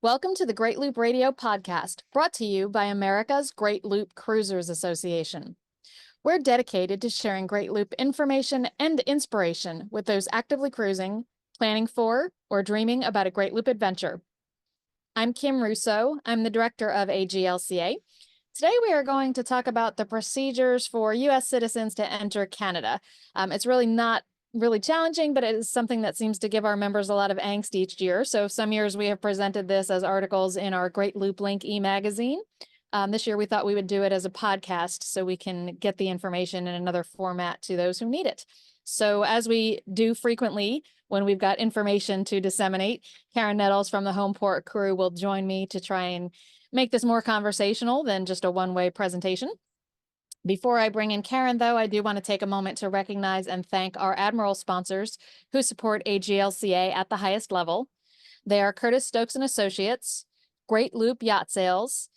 Welcome to the Great Loop Radio podcast, brought to you by America's Great Loop Cruisers Association. We're dedicated to sharing Great Loop information and inspiration with those actively cruising, planning for, or dreaming about a Great Loop adventure. I'm Kim Russo. I'm the director of AGLCA. Today we are going to talk about the procedures for U.S. citizens to enter Canada. It's really not really challenging, but it is something that seems to give our members a lot of angst each year. So some years we have presented this as articles in our Great Loop Link e-magazine. This year we thought we would do it as a podcast so we can get the information in another format to those who need it. So as we do frequently when we've got information to disseminate, Karen Nettles from the Home Port Crew will join me to try and make this more conversational than just a one-way presentation. Before I bring in Karen, though, I do want to take a moment to recognize and thank our Admiral sponsors who support AGLCA at the highest level. They are Curtis Stokes and Associates, Great Loop Yacht Sales,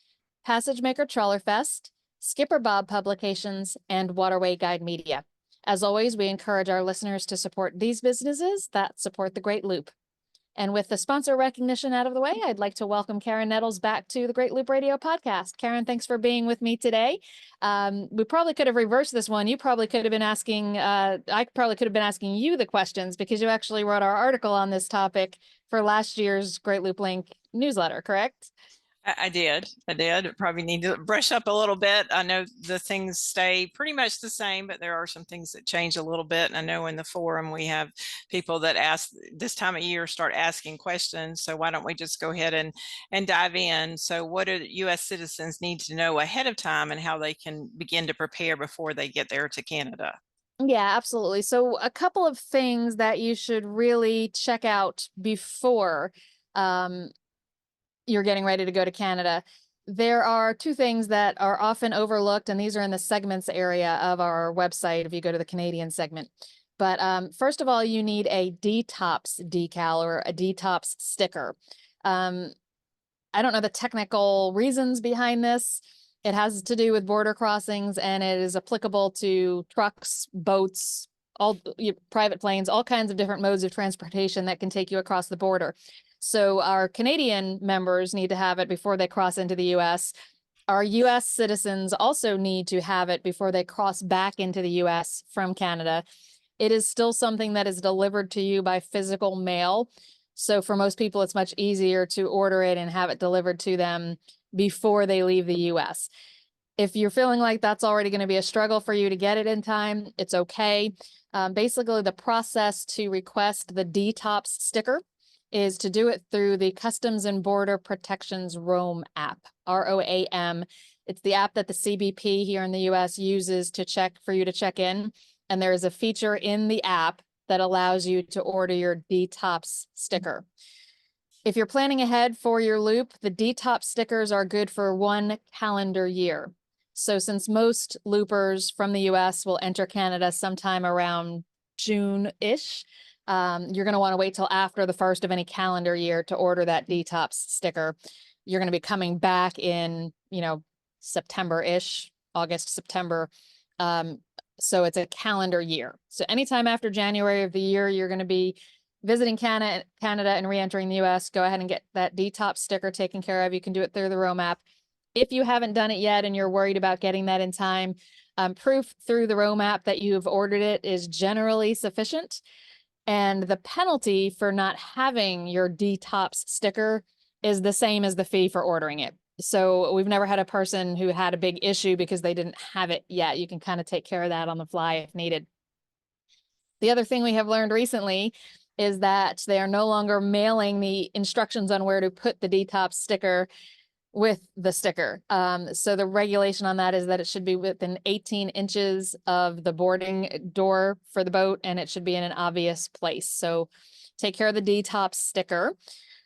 Passage Maker Trawler Fest, Skipper Bob Publications, and Waterway Guide Media. As always, we encourage our listeners to support these businesses that support the Great Loop. And with the sponsor recognition out of the way, I'd like to welcome Karen Nettles back to the Great Loop Radio podcast. Karen, thanks for being with me today. We probably could have reversed this one. You probably could have been asking, I probably could have been asking you the questions because you actually wrote our article on this topic for last year's Great Loop Link newsletter, correct? I did. Probably need to brush up a little bit. I know the things stay pretty much the same, but there are some things that change a little bit. And I know in the forum we have people that ask this time of year, start asking questions. So why don't we just go ahead and dive in? So what do U.S. citizens need to know ahead of time and how they can begin to prepare before they get there to Canada? Yeah, absolutely. So a couple of things that you should really check out before you're getting ready to go to Canada. There are two things that are often overlooked, and these are in the segments area of our website if you go to the Canadian segment. But first of all, you need a DTOPS decal or a DTOPS sticker. I don't know the technical reasons behind this. It has to do with border crossings, and it is applicable to trucks, boats, all private planes, all kinds of different modes of transportation that can take you across the border. So our Canadian members need to have it before they cross into the U.S. Our U.S. citizens also need to have it before they cross back into the U.S. from Canada. It is still something that is delivered to you by physical mail. So for most people, it's much easier to order it and have it delivered to them before they leave the U.S. If you're feeling like that's already going to be a struggle for you to get it in time, it's okay. Basically, the process to request the DTOPS sticker is to do it through the Customs and Border Protection's Roam app, ROAM. It's the app that the CBP here in the U.S. uses to check for you to check in. And there is a feature in the app that allows you to order your DTOPS sticker. If you're planning ahead for your loop, the DTOPS stickers are good for 1 calendar year. So since most loopers from the U.S. will enter Canada sometime around June-ish, you're going to want to wait till after the first of any calendar year to order that DTOPS sticker. You're going to be coming back in, September-ish, August, September. So it's a calendar year. So anytime after January of the year, you're going to be visiting Canada and re-entering the U.S., go ahead and get that DTOPS sticker taken care of. You can do it through the Roam app. If you haven't done it yet and you're worried about getting that in time, proof through the Roam app that you have ordered it is generally sufficient. And the penalty for not having your DTOPS sticker is the same as the fee for ordering it. So we've never had a person who had a big issue because they didn't have it yet. You can kind of take care of that on the fly if needed. The other thing we have learned recently is that they are no longer mailing the instructions on where to put the DTOPS sticker with the sticker. So the regulation on that is that it should be within 18 inches of the boarding door for the boat, and it should be in an obvious place. So take care of the DTOPS sticker.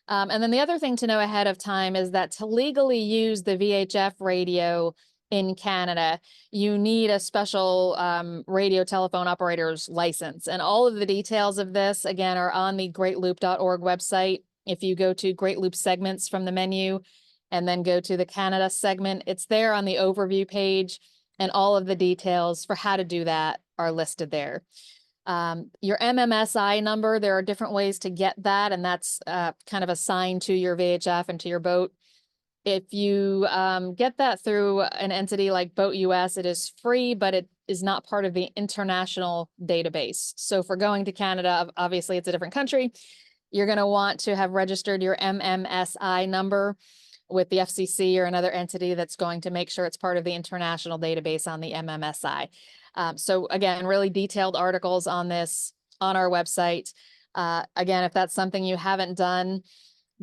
And then the other thing to know ahead of time is that to legally use the VHF radio in Canada, you need a special radio telephone operator's license. And all of the details of this, again, are on the greatloop.org website. If you go to Great Loop segments from the menu, and then go to the Canada segment, it's there on the overview page, and all of the details for how to do that are listed there. Your MMSI number, there are different ways to get that, and that's kind of assigned to your VHF and to your boat. If you get that through an entity like Boat US, it is free, but it is not part of the international database. So for going to Canada, obviously it's a different country. You're going to want to have registered your MMSI number with the FCC or another entity that's going to make sure it's part of the international database on the MMSI. So again, really detailed articles on this on our website. Again, if that's something you haven't done,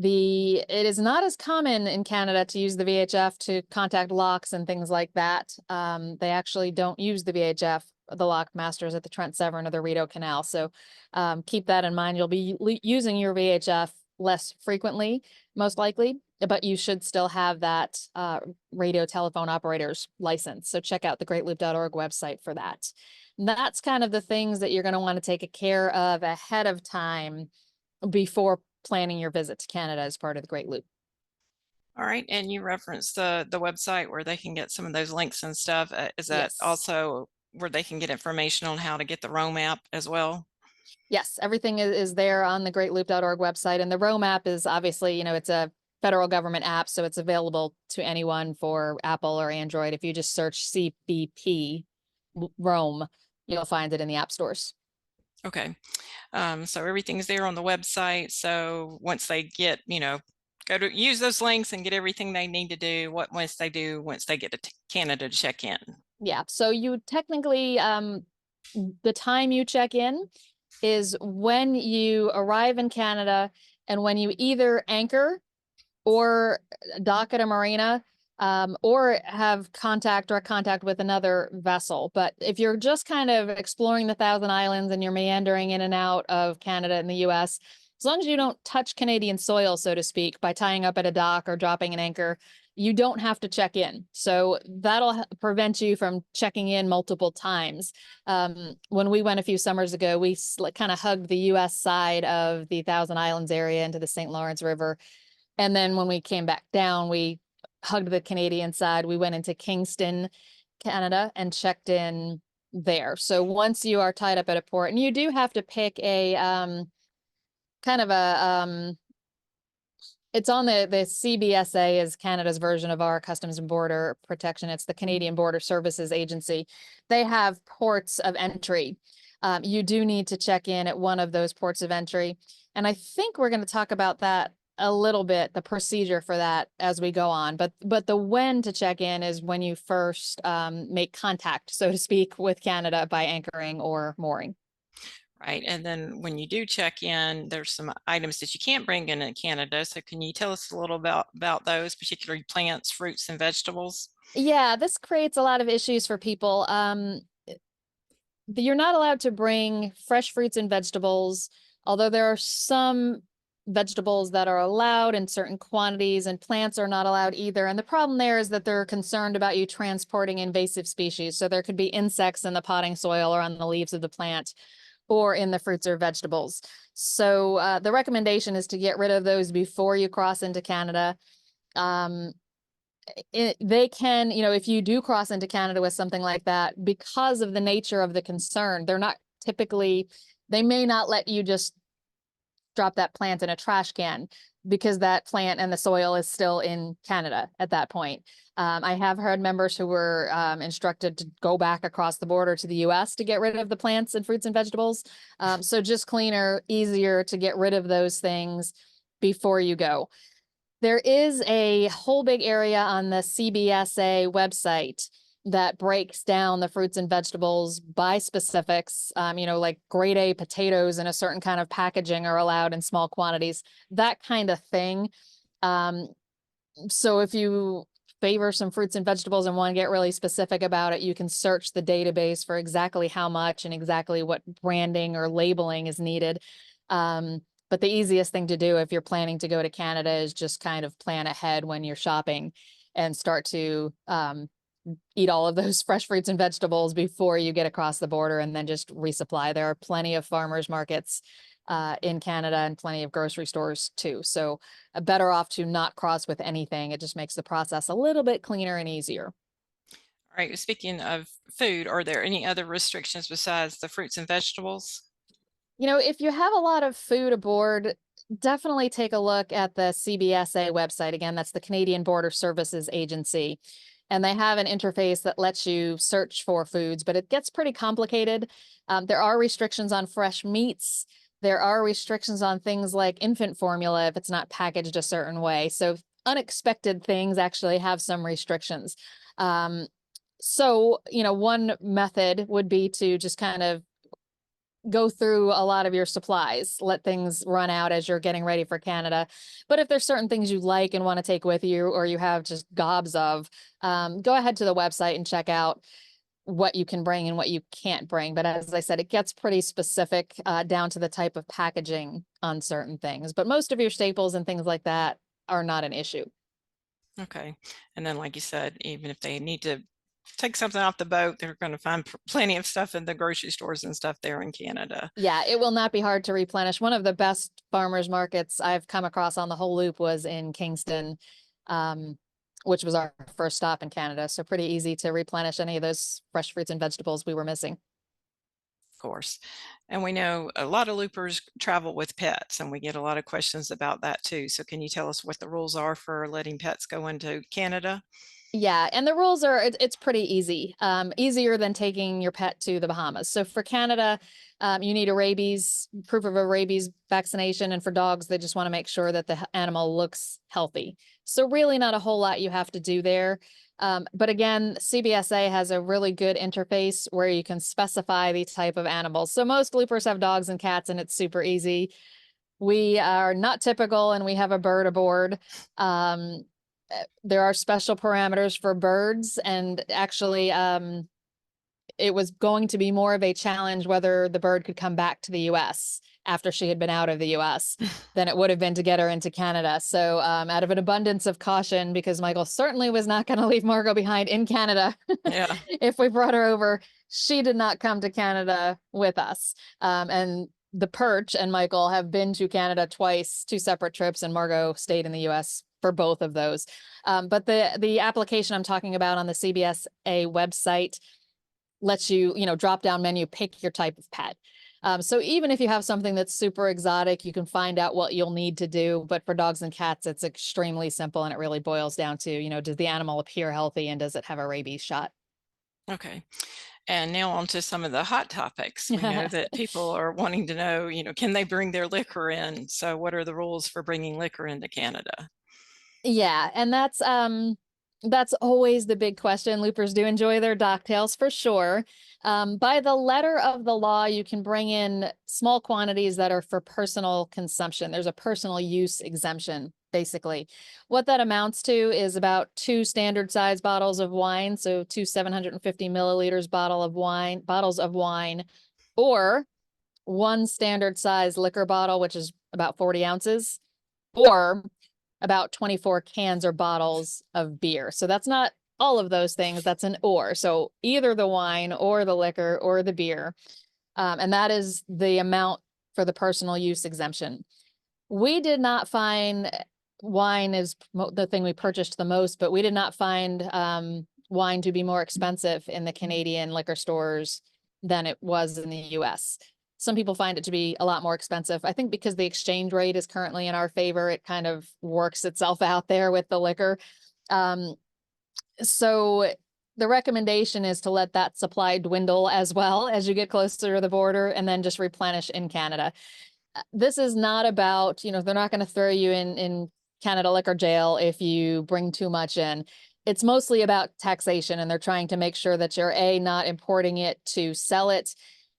it is not as common in Canada to use the VHF to contact locks and things like that. They actually don't use the VHF, the lock masters at the Trent Severn or the Rideau Canal. So keep that in mind. You'll be using your VHF less frequently, most likely, but you should still have that radio telephone operator's license. So check out the greatloop.org website for that. And that's kind of the things that you're going to want to take care of ahead of time before planning your visit to Canada as part of the Great Loop. All right, and you referenced the website where they can get some of those links and stuff. Is that also where they can get information on how to get the Roam app as well? Yes, everything is there on the greatloop.org website, and the Roam app is obviously, it's a federal government app, so it's available to anyone for Apple or Android. If you just search CBP Roam, you'll find it in the app stores. Okay. So everything's there on the website. So once they get, go to use those links and get everything they need to do, once they get to Canada to check in? Yeah. So you technically, the time you check in is when you arrive in Canada and when you either anchor or dock at a marina, or have direct contact with another vessel. But if you're just kind of exploring the Thousand Islands and you're meandering in and out of Canada and the US, as long as you don't touch Canadian soil, so to speak, by tying up at a dock or dropping an anchor, you don't have to check in. So that'll prevent you from checking in multiple times. When we went a few summers ago, we kind of hugged the US side of the Thousand Islands area into the St. Lawrence River. And then when we came back down, we hugged the Canadian side. We went into Kingston, Canada, and checked in there. So once you are tied up at a port, and you do have to pick a kind of a it's on the CBSA is Canada's version of our Customs and Border Protection. It's the Canadian Border Services Agency. They have ports of entry. You do need to check in at one of those ports of entry. And I think we're going to talk about that a little bit, the procedure for that as we go on. But the when to check in is when you first make contact, so to speak, with Canada by anchoring or mooring. Right. And then when you do check in, there's some items that you can't bring in Canada. So can you tell us a little about those, particularly plants, fruits, and vegetables? Yeah, this creates a lot of issues for people. You're not allowed to bring fresh fruits and vegetables, although there are some vegetables that are allowed in certain quantities, and plants are not allowed either. And the problem there is that they're concerned about you transporting invasive species. So there could be insects in the potting soil or on the leaves of the plant or in the fruits or vegetables. So the recommendation is to get rid of those before you cross into Canada. They can, if you do cross into Canada with something like that, because of the nature of the concern, they may not let you just drop that plant in a trash can, because that plant and the soil is still in Canada at that point. I have heard members who were instructed to go back across the border to the US to get rid of the plants and fruits and vegetables. So just cleaner, easier to get rid of those things before you go. There is a whole big area on the CBSA website that breaks down the fruits and vegetables by specifics, like grade A potatoes in a certain kind of packaging are allowed in small quantities, that kind of thing. So if you favor some fruits and vegetables and want to get really specific about it, you can search the database for exactly how much and exactly what branding or labeling is needed. But the easiest thing to do if you're planning to go to Canada is just kind of plan ahead when you're shopping and start to eat all of those fresh fruits and vegetables before you get across the border, and then just resupply. There are plenty of farmers markets in Canada and plenty of grocery stores too. So better off to not cross with anything. It just makes the process a little bit cleaner and easier. All right, speaking of food, are there any other restrictions besides the fruits and vegetables? If you have a lot of food aboard, definitely take a look at the CBSA website. Again, that's the Canadian Border Services Agency. And they have an interface that lets you search for foods, but it gets pretty complicated. There are restrictions on fresh meats. There are restrictions on things like infant formula if it's not packaged a certain way. So unexpected things actually have some restrictions. One method would be to just kind of go through a lot of your supplies, let things run out as you're getting ready for Canada. But if there's certain things you like and want to take with you, or you have just gobs of, go ahead to the website and check out what you can bring and what you can't bring. But as I said, it gets pretty specific down to the type of packaging on certain things. But most of your staples and things like that are not an issue. Okay. And then, like you said, even if they need to take something off the boat, they're going to find plenty of stuff in the grocery stores and stuff there in Canada. Yeah, it will not be hard to replenish. One of the best farmers markets I've come across on the whole loop was in Kingston, um, which was our first stop in Canada. So pretty easy to replenish any of those fresh fruits and vegetables we were missing. Of course. And we know a lot of loopers travel with pets, and we get a lot of questions about that too. So can you tell us what the rules are for letting pets go into Canada? Yeah, and the rules are it's pretty easy, easier than taking your pet to the Bahamas. So for Canada, you need a rabies proof of a rabies vaccination, and for dogs, they just want to make sure that the animal looks healthy. So really, not a whole lot you have to do there. But again, CBSA has a really good interface where you can specify the type of animals. So most loopers have dogs and cats, and it's super easy. We are not typical, and we have a bird aboard. There are special parameters for birds, and actually it was going to be more of a challenge whether the bird could come back to the US after she had been out of the US than it would have been to get her into Canada. So out of an abundance of caution, because Michael certainly was not going to leave Margot behind in Canada Yeah. if we brought her over, she did not come to Canada with us. And the Perch and Michael have been to Canada twice, two separate trips, and Margot stayed in the US for both of those. But the application I'm talking about on the CBSA website lets you, drop down menu, pick your type of pet. So even if you have something that's super exotic, you can find out what you'll need to do. But for dogs and cats, it's extremely simple, and it really boils down to, does the animal appear healthy and does it have a rabies shot? Okay. And now on to some of the hot topics. We know that people are wanting to know, can they bring their liquor in? So what are the rules for bringing liquor into Canada? Yeah, and that's always the big question. Loopers do enjoy their docktails for sure. By the letter of the law, you can bring in small quantities that are for personal consumption. There's a personal use exemption, basically. What that amounts to is about two standard size bottles of wine, so two 750 milliliters bottles of wine, or one standard size liquor bottle, which is about 40 ounces, or about 24 cans or bottles of beer. So that's not all of those things. That's an or. So either the wine or the liquor or the beer. And that is the amount for the personal use exemption. We did not find wine is the thing we purchased the most, but we did not find wine to be more expensive in the Canadian liquor stores than it was in the US. Some people find it to be a lot more expensive. I think because the exchange rate is currently in our favor, it kind of works itself out there with the liquor. So the recommendation is to let that supply dwindle as well as you get closer to the border, and then just replenish in Canada. This is not about, they're not going to throw you in Canada liquor jail if you bring too much in. It's mostly about taxation, and they're trying to make sure that you're A, not importing it to sell it,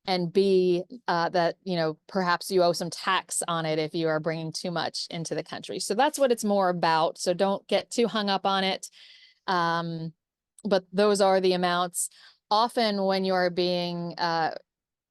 and B, that, perhaps you owe some tax on it if you are bringing too much into the country. So that's what it's more about. So don't get too hung up on it. But those are the amounts. Often when you are being kind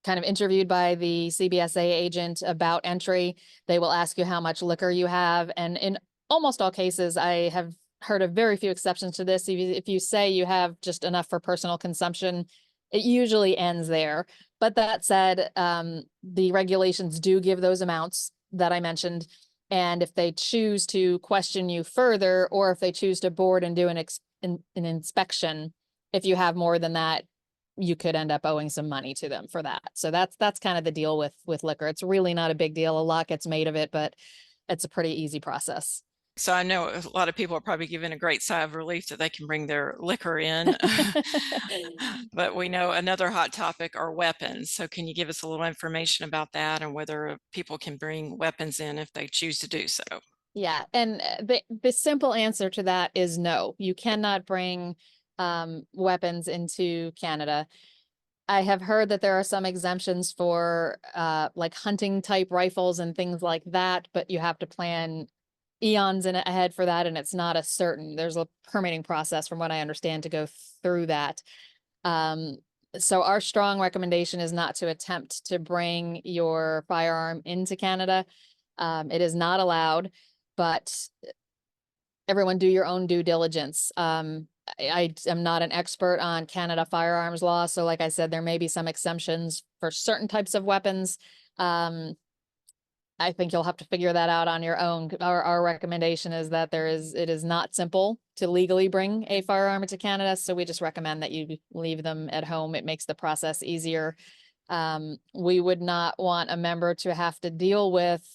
of interviewed by the CBSA agent about entry, they will ask you how much liquor you have. And in almost all cases, I have heard of very few exceptions to this. If you say you have just enough for personal consumption, it usually ends there. But that said, the regulations do give those amounts that I mentioned. And if they choose to question you further, or if they choose to board and do an inspection, if you have more than that, you could end up owing some money to them for that. So that's kind of the deal with liquor. It's really not a big deal. A lot gets made of it, but it's a pretty easy process. So I know a lot of people are probably giving a great sigh of relief that they can bring their liquor in. But we know another hot topic are weapons. So can you give us a little information about that and whether people can bring weapons in if they choose to do so? Yeah, and the simple answer to that is no. You cannot bring weapons into Canada. I have heard that there are some exemptions for like hunting type rifles and things like that, but you have to plan eons ahead for that, and it's not a certain. There's a permitting process, from what I understand, to go through that. So our strong recommendation is not to attempt to bring your firearm into Canada. It is not allowed, but everyone do your own due diligence. I am not an expert on Canada firearms law, so like I said, there may be some exemptions for certain types of weapons. I think you'll have to figure that out on your own. Our recommendation is that it is not simple to legally bring a firearm into Canada, so we just recommend that you leave them at home. It makes the process easier. We would not want a member to have to deal with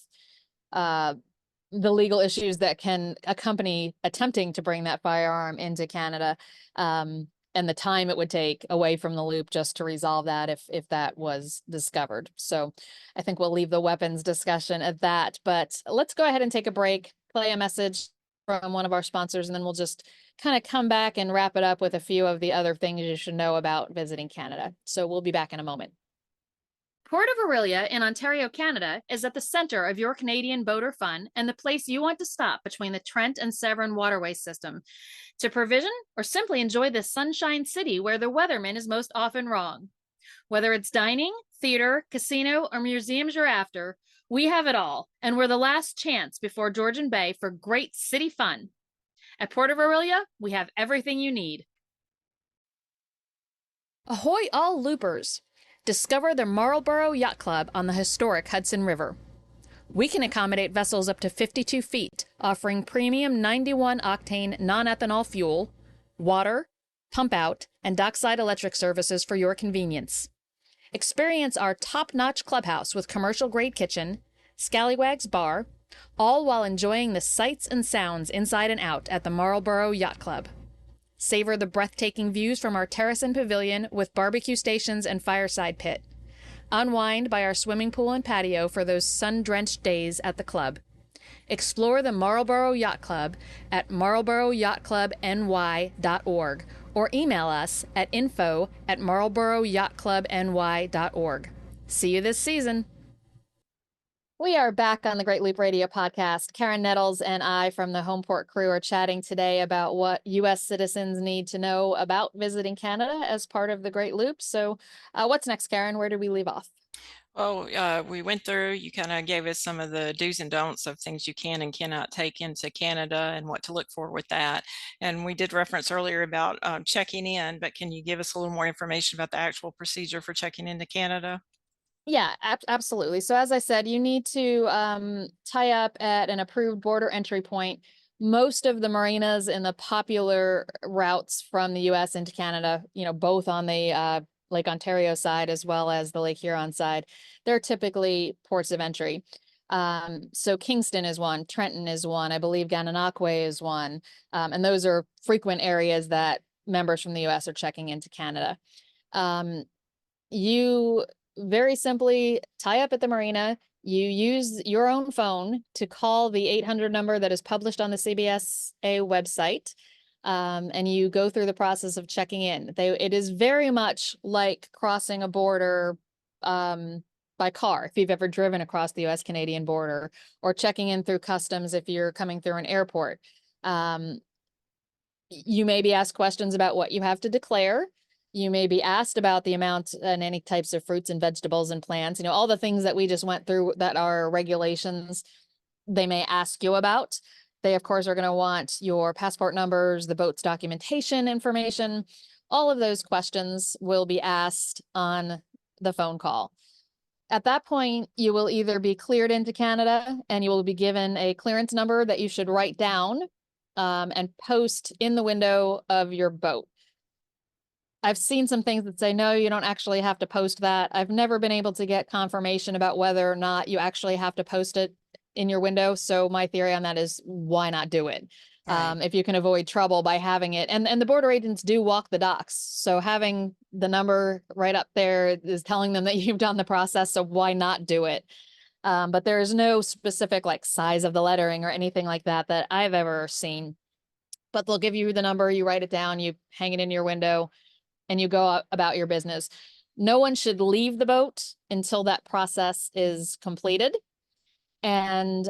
the legal issues that can accompany attempting to bring that firearm into Canada, and the time it would take away from the loop just to resolve that if that was discovered. So I think we'll leave the weapons discussion at that, but let's go ahead and take a break, play a message from one of our sponsors, and then we'll just kind of come back and wrap it up with a few of the other things you should know about visiting Canada. So we'll be back in a moment. Port of Orillia in Ontario, Canada is at the center of your Canadian boat or fun and the place you want to stop between the Trent and Severn waterway system to provision or simply enjoy this sunshine city where the weatherman is most often wrong. Whether it's dining, theater, casino, or museums you're after, we have it all, and we're the last chance before Georgian Bay for great city fun. At Port of Orillia, we have everything you need. Ahoy all loopers! Discover the Marlborough Yacht Club on the historic Hudson River. We can accommodate vessels up to 52 feet, offering premium 91-octane non-ethanol fuel, water, pump-out, and dockside electric services for your convenience. Experience our top-notch clubhouse with commercial-grade kitchen, Scallywags Bar, all while enjoying the sights and sounds inside and out at the Marlborough Yacht Club. Savor the breathtaking views from our terrace and pavilion with barbecue stations and fireside pit. Unwind by our swimming pool and patio for those sun-drenched days at the club. Explore the Marlborough Yacht Club at marlboroughyachtclubny.org or email us at info@marlboroughyachtclubny.org. See you this season. We are back on the Great Loop Radio podcast. Karen Nettles and I from the Home Port Crew are chatting today about what U.S. citizens need to know about visiting Canada as part of the Great Loop. So what's next, Karen? Where did we leave off? Well, we went through, you kind of gave us some of the do's and don'ts of things you can and cannot take into Canada and what to look for with that. And we did reference earlier about checking in, but can you give us a little more information about the actual procedure for checking into Canada? Yeah, absolutely. So as I said, you need to tie up at an approved border entry point. Most of the marinas in the popular routes from the U.S. into Canada, both on the Lake Ontario side as well as the Lake Huron side, they're typically ports of entry. So Kingston is one, Trenton is one, I believe Gananoque is one, and those are frequent areas that members from the U.S. are checking into Canada. You very simply tie up at the marina. You use your own phone to call the 800 number that is published on the CBSA website, and you go through the process of checking in. It is very much like crossing a border by car, if you've ever driven across the U.S.-Canadian border, or checking in through customs if you're coming through an airport. You may be asked questions about what you have to declare. You may be asked about the amount and any types of fruits and vegetables and plants, all the things that we just went through that are regulations, they may ask you about. They, of course, are going to want your passport numbers, the boat's documentation information. All of those questions will be asked on the phone call. At that point, you will either be cleared into Canada and you will be given a clearance number that you should write down and post in the window of your boat. I've seen some things that say, no, you don't actually have to post that. I've never been able to get confirmation about whether or not you actually have to post it in your window. So my theory on that is, why not do it? Right. If you can avoid trouble by having it. And the border agents do walk the docks. So having the number right up there is telling them that you've done the process. So why not do it? But there is no specific like size of the lettering or anything like that that I've ever seen. But they'll give you the number, you write it down, you hang it in your window, and you go about your business. No one should leave the boat until that process is completed. And,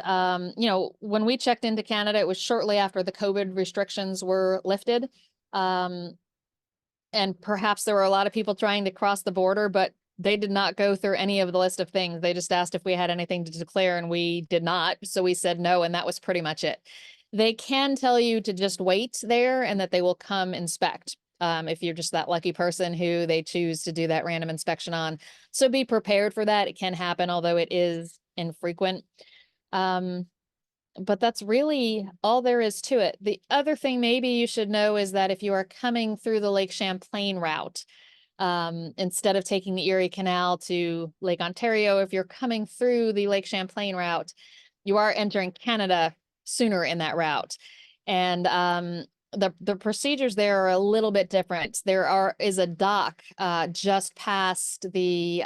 when we checked into Canada, it was shortly after the COVID restrictions were lifted. Um, and perhaps there were a lot of people trying to cross the border, but they did not go through any of the list of things. They just asked if we had anything to declare, and we did not. So we said no, and that was pretty much it. They can tell you to just wait there and that they will come inspect. If you're just that lucky person who they choose to do that random inspection on. So be prepared for that. It can happen, although it is infrequent. But that's really all there is to it. The other thing maybe you should know is that if you are coming through the Lake Champlain route, instead of taking the Erie Canal to Lake Ontario, if you're coming through the Lake Champlain route, you are entering Canada sooner in that route. And the procedures there are a little bit different. Is a dock just past the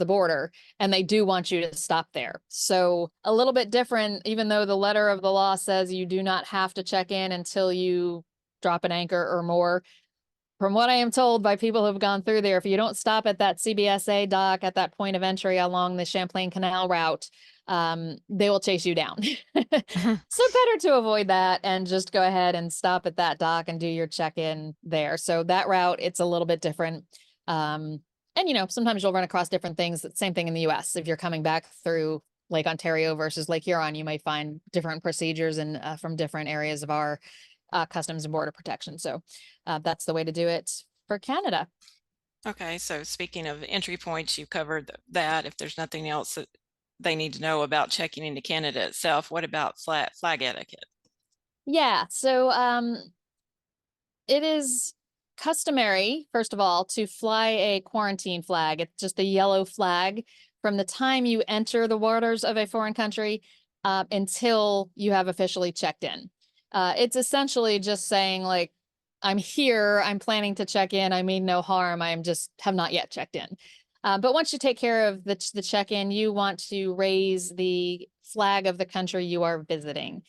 border, and they do want you to stop there. So a little bit different, even though the letter of the law says you do not have to check in until you drop an anchor or more. From what I am told by people who have gone through there, if you don't stop at that CBSA dock at that point of entry along the Champlain Canal route, they will chase you down. So better to avoid that and just go ahead and stop at that dock and do your check-in there. So that route, it's a little bit different. And sometimes you'll run across different things. Same thing in the US. If you're coming back through Lake Ontario versus Lake Huron, you might find different procedures and from different areas of our Customs and Border Protection. So that's the way to do it for Canada. Okay, so speaking of entry points, you covered that. If there's nothing else that they need to know about checking into Canada itself, what about flag etiquette? Yeah, so it is customary, first of all, to fly a quarantine flag. It's just a yellow flag from the time you enter the waters of a foreign country until you have officially checked in. It's essentially just saying, like, I'm here, I'm planning to check in, I mean no harm, have not yet checked in. But once you take care of the check-in, you want to raise the flag of the country you are visiting.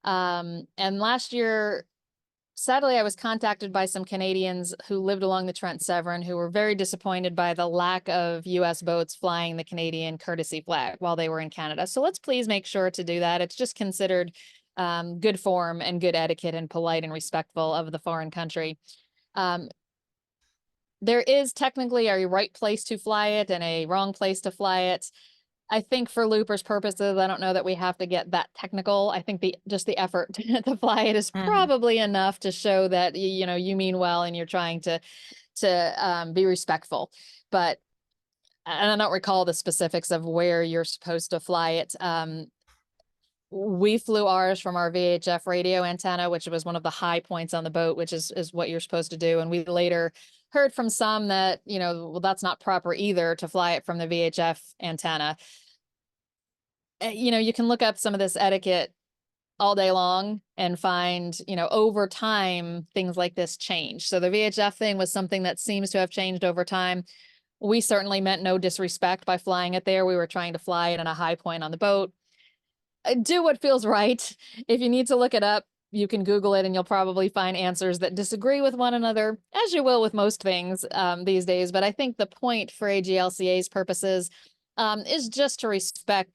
And last year, sadly, I was contacted by some Canadians who lived along the Trent Severn who were very disappointed by the lack of US boats flying the Canadian courtesy flag while they were in Canada. So let's please make sure to do that. It's just considered good form and good etiquette and polite and respectful of the foreign country. There is technically a right place to fly it and a wrong place to fly it. I think for loopers purposes, I don't know that we have to get that technical. I think just the effort to fly it is probably enough to show that you mean well and you're trying to be respectful. But and I don't recall the specifics of where you're supposed to fly it. We flew ours from our VHF radio antenna, which was one of the high points on the boat, which is what you're supposed to do. And we later heard from some that, well, that's not proper either to fly it from the VHF antenna. You can look up some of this etiquette all day long and find, over time, things like this change. So the VHF thing was something that seems to have changed over time. We certainly meant no disrespect by flying it there. We were trying to fly it on a high point on the boat. Do what feels right. If you need to look it up, you can Google it and you'll probably find answers that disagree with one another, as you will with most things these days. But I think the point for AGLCA's purposes is just to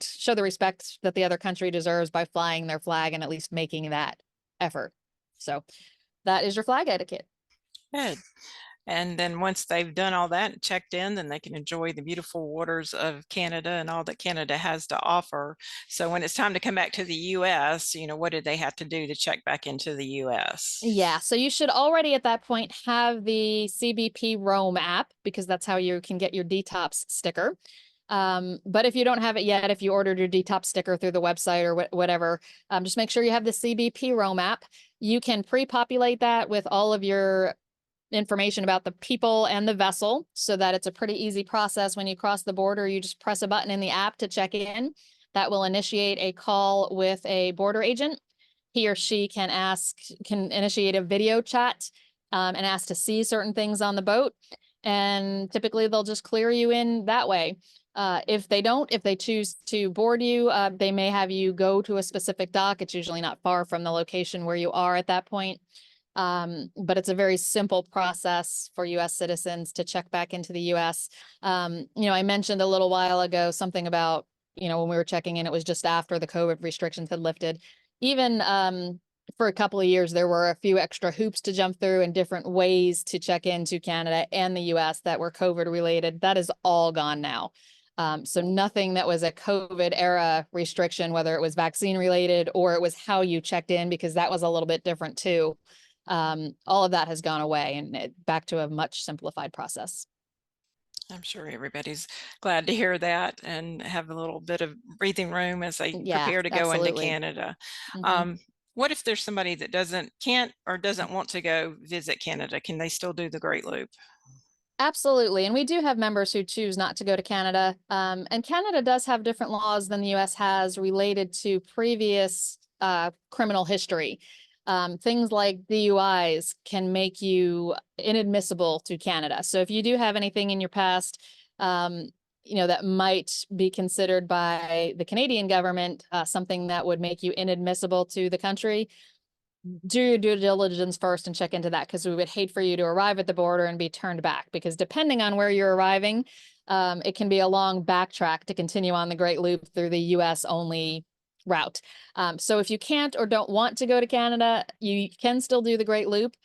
show the respect that the other country deserves by flying their flag and at least making that effort. So that is your flag etiquette. Good. And then once they've done all that and checked in, then they can enjoy the beautiful waters of Canada and all that Canada has to offer. So when it's time to come back to the US, what do they have to do to check back into the US? Yeah, so you should already at that point have the CBP Roam app because that's how you can get your DTOPS sticker. But if you don't have it yet, if you ordered your DTOPS sticker through the website or whatever, just make sure you have the CBP row map. You can pre-populate that with all of your information about the people and the vessel so that it's a pretty easy process. When you cross the border, you just press a button in the app to check in. That will initiate a call with a border agent. He or she can initiate a video chat and ask to see certain things on the boat. And typically they'll just clear you in that way. If they choose to board you, they may have you go to a specific dock. It's usually not far from the location where you are at that point. But it's a very simple process for U.S. citizens to check back into the U.S. I mentioned a little while ago something about, when we were checking in, it was just after the COVID restrictions had lifted. Even for a couple of years, there were a few extra hoops to jump through and different ways to check into Canada and the U.S. that were COVID related. That is all gone now. So nothing that was a COVID era restriction, whether it was vaccine related or it was how you checked in, because that was a little bit different too. All of that has gone away and back to a much simplified process. I'm sure everybody's glad to hear that and have a little bit of breathing room as they prepare to go into Canada. What if there's somebody that can't or doesn't want to go visit Canada? Can they still do the Great Loop? Absolutely. And we do have members who choose not to go to Canada. And Canada does have different laws than the US has related to previous criminal history. Things like DUIs can make you inadmissible to Canada. So if you do have anything in your past, that might be considered by the Canadian government, something that would make you inadmissible to the country, do your due diligence first and check into that, because we would hate for you to arrive at the border and be turned back, because depending on where you're arriving, it can be a long backtrack to continue on the Great Loop through the US only route. So if you can't or don't want to go to Canada, you can still do the Great Loop.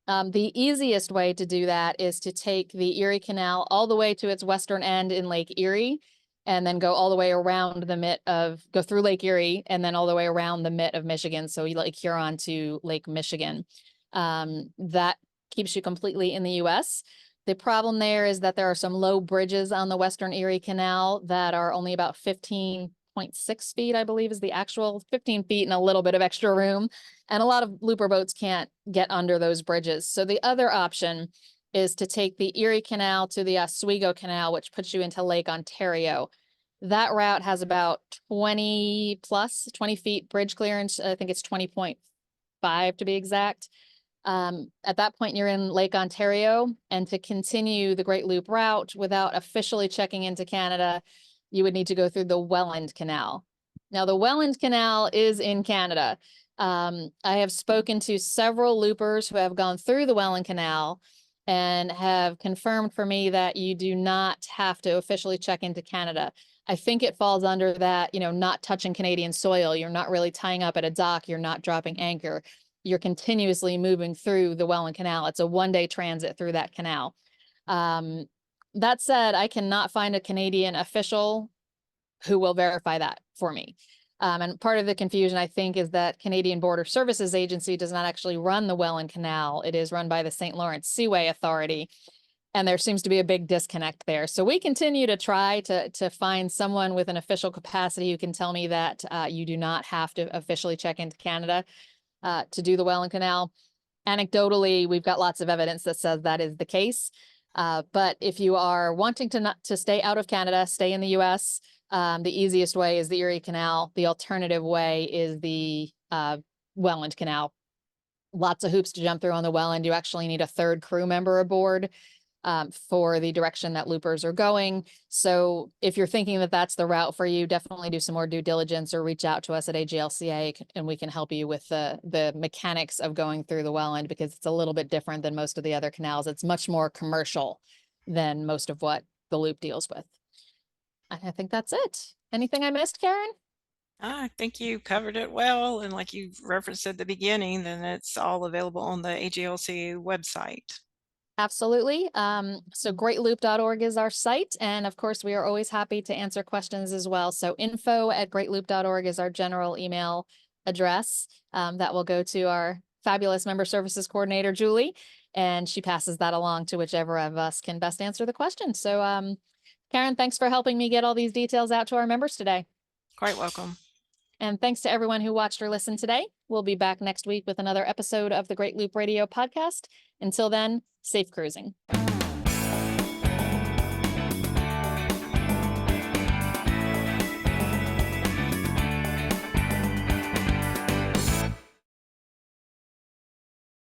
The easiest way to do that is to take the Erie Canal all the way to its western end in Lake Erie, and then go all the way around go through Lake Erie and then all the way around the mitt of Michigan. So Lake Huron to Lake Michigan. That keeps you completely in the US. The problem there is that there are some low bridges on the Western Erie Canal that are only about 15.6 feet, I believe is the actual 15 feet and a little bit of extra room. And a lot of looper boats can't get under those bridges. So the other option is to take the Erie Canal to the Oswego Canal, which puts you into Lake Ontario. That route has about 20 feet bridge clearance. I think it's 20.5 to be exact. At that point, you're in Lake Ontario, and to continue the Great Loop route without officially checking into Canada, you would need to go through the Welland Canal. Now, the Welland Canal is in Canada. I have spoken to several loopers who have gone through the Welland Canal and have confirmed for me that you do not have to officially check into Canada. I think it falls under that, not touching Canadian soil. You're not really tying up at a dock. You're not dropping anchor. You're continuously moving through the Welland Canal. It's a one-day transit through that canal. That said, I cannot find a Canadian official who will verify that for me. And part of the confusion, I think, is that Canadian Border Services Agency does not actually run the Welland Canal. It is run by the St. Lawrence Seaway Authority. And there seems to be a big disconnect there. So we continue to try to find someone with an official capacity who can tell me that you do not have to officially check into Canada to do the Welland Canal. Anecdotally, we've got lots of evidence that says that is the case. But if you are wanting to stay out of Canada, stay in the US, the easiest way is the Erie Canal. The alternative way is the Welland Canal. Lots of hoops to jump through on the Welland. You actually need a third crew member aboard for the direction that loopers are going. So if you're thinking that that's the route for you, definitely do some more due diligence or reach out to us at AGLCA and we can help you with the mechanics of going through the Welland, because it's a little bit different than most of the other canals. It's much more commercial than most of what the loop deals with. I think that's it. Anything I missed, Karen? I think you covered it well. And like you referenced at the beginning, then it's all available on the AGLCA website. Absolutely. So greatloop.org is our site. And of course, we are always happy to answer questions as well. So info@greatloop.org is our general email address that will go to our fabulous member services coordinator, Julie, and she passes that along to whichever of us can best answer the question. So Karen, thanks for helping me get all these details out to our members today. Quite welcome. And thanks to everyone who watched or listened today. We'll be back next week with another episode of the Great Loop Radio podcast. Until then, safe cruising.